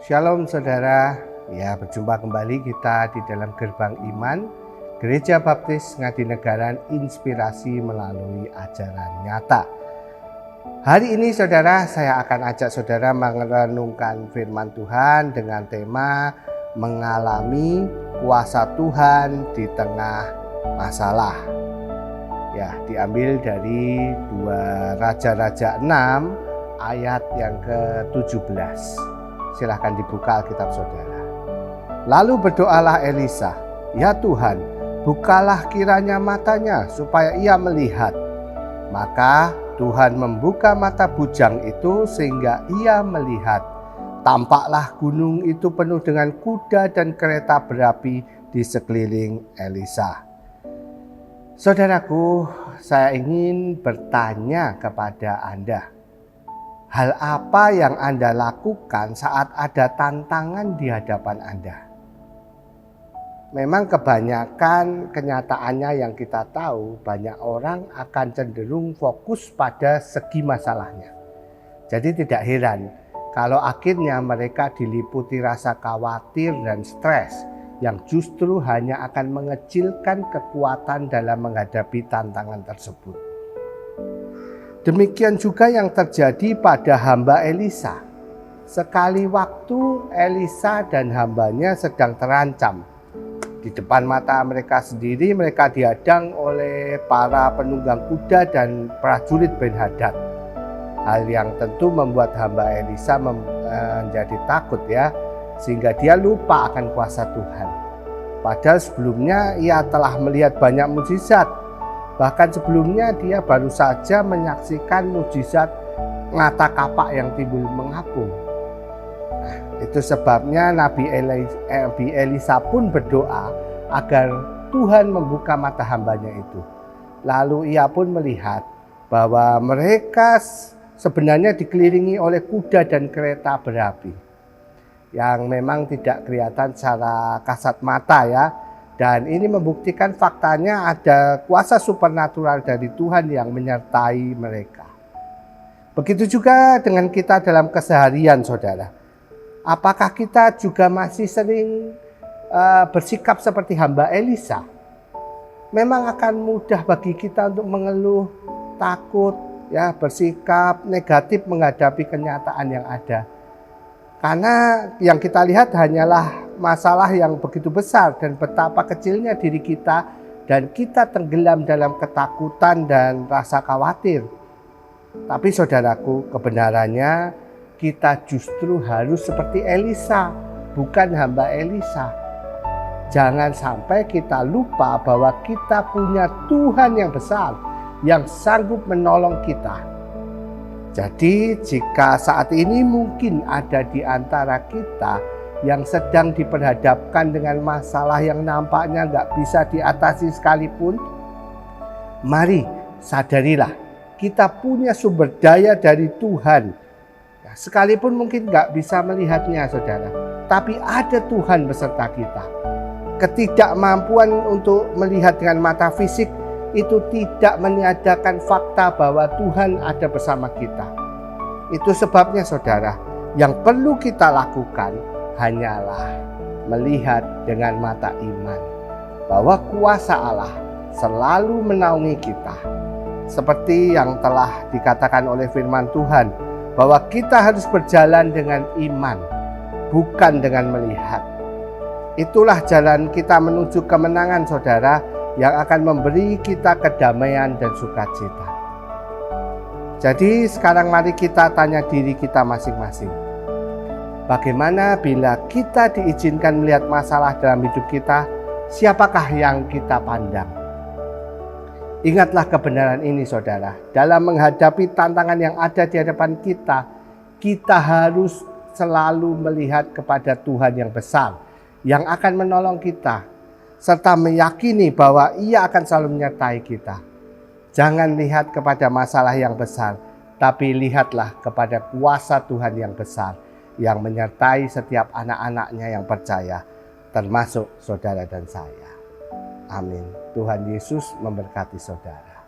Shalom saudara, ya berjumpa kembali kita di dalam Gerbang Iman Gereja Baptis Ngadinegara Inspirasi melalui ajaran nyata. Hari ini saudara, saya akan ajak saudara merenungkan firman Tuhan dengan tema mengalami kuasa Tuhan di tengah masalah. Ya, diambil dari 2 Raja-Raja 6 ayat yang ke-17. Silahkan dibuka Alkitab saudara. Lalu berdoalah Elisa, "Ya Tuhan, bukalah kiranya matanya supaya ia melihat." Maka Tuhan membuka mata bujang itu sehingga ia melihat. Tampaklah gunung itu penuh dengan kuda dan kereta berapi di sekeliling Elisa. Saudaraku, saya ingin bertanya kepada Anda. Hal apa yang Anda lakukan saat ada tantangan di hadapan Anda? Memang kebanyakan kenyataannya yang kita tahu, banyak orang akan cenderung fokus pada segi masalahnya. Jadi tidak heran kalau akhirnya mereka diliputi rasa khawatir dan stres yang justru hanya akan mengecilkan kekuatan dalam menghadapi tantangan tersebut. Demikian juga yang terjadi pada hamba Elisa. Sekali waktu Elisa dan hambanya sedang terancam. Di depan mata mereka sendiri, mereka dihadang oleh para penunggang kuda dan prajurit Ben-Hadad. Hal yang tentu membuat hamba Elisa menjadi takut ya, sehingga dia lupa akan kuasa Tuhan. Padahal sebelumnya ia telah melihat banyak mukjizat. Bahkan sebelumnya dia baru saja menyaksikan mukjizat mata kapak yang timbul mengapung. Nah, itu sebabnya Nabi Elisa pun berdoa agar Tuhan membuka mata hambanya itu. Lalu ia pun melihat bahwa mereka sebenarnya dikelilingi oleh kuda dan kereta berapi yang memang tidak kelihatan secara kasat mata ya. Dan ini membuktikan faktanya ada kuasa supernatural dari Tuhan yang menyertai mereka. Begitu juga dengan kita dalam keseharian saudara. Apakah kita juga masih sering bersikap seperti hamba Elisa? Memang akan mudah bagi kita untuk mengeluh, takut, ya, bersikap negatif menghadapi kenyataan yang ada. Karena yang kita lihat hanyalah masalah yang begitu besar dan betapa kecilnya diri kita dan kita tenggelam dalam ketakutan dan rasa khawatir. Tapi saudaraku, kebenarannya kita justru harus seperti Elisa, bukan hamba Elisa. Jangan sampai kita lupa bahwa kita punya Tuhan yang besar yang sanggup menolong kita. Jadi jika saat ini mungkin ada di antara kita yang sedang diperhadapkan dengan masalah yang nampaknya nggak bisa diatasi sekalipun, mari sadarilah kita punya sumber daya dari Tuhan. Nah, sekalipun mungkin nggak bisa melihatnya saudara, tapi ada Tuhan beserta kita. Ketidakmampuan untuk melihat dengan mata fisik itu tidak meniadakan fakta bahwa Tuhan ada bersama kita. Itu sebabnya saudara, yang perlu kita lakukan hanyalah melihat dengan mata iman bahwa kuasa Allah selalu menaungi kita. Seperti yang telah dikatakan oleh firman Tuhan, bahwa kita harus berjalan dengan iman, bukan dengan melihat. Itulah jalan kita menuju kemenangan saudara, yang akan memberi kita kedamaian dan sukacita. Jadi sekarang mari kita tanya diri kita masing-masing. Bagaimana bila kita diizinkan melihat masalah dalam hidup kita, siapakah yang kita pandang? Ingatlah kebenaran ini saudara, dalam menghadapi tantangan yang ada di hadapan kita, kita harus selalu melihat kepada Tuhan yang besar, yang akan menolong kita, serta meyakini bahwa Ia akan selalu menyertai kita. Jangan lihat kepada masalah yang besar, tapi lihatlah kepada kuasa Tuhan yang besar, yang menyertai setiap anak-anaknya yang percaya, termasuk saudara dan saya. Amin. Tuhan Yesus memberkati saudara.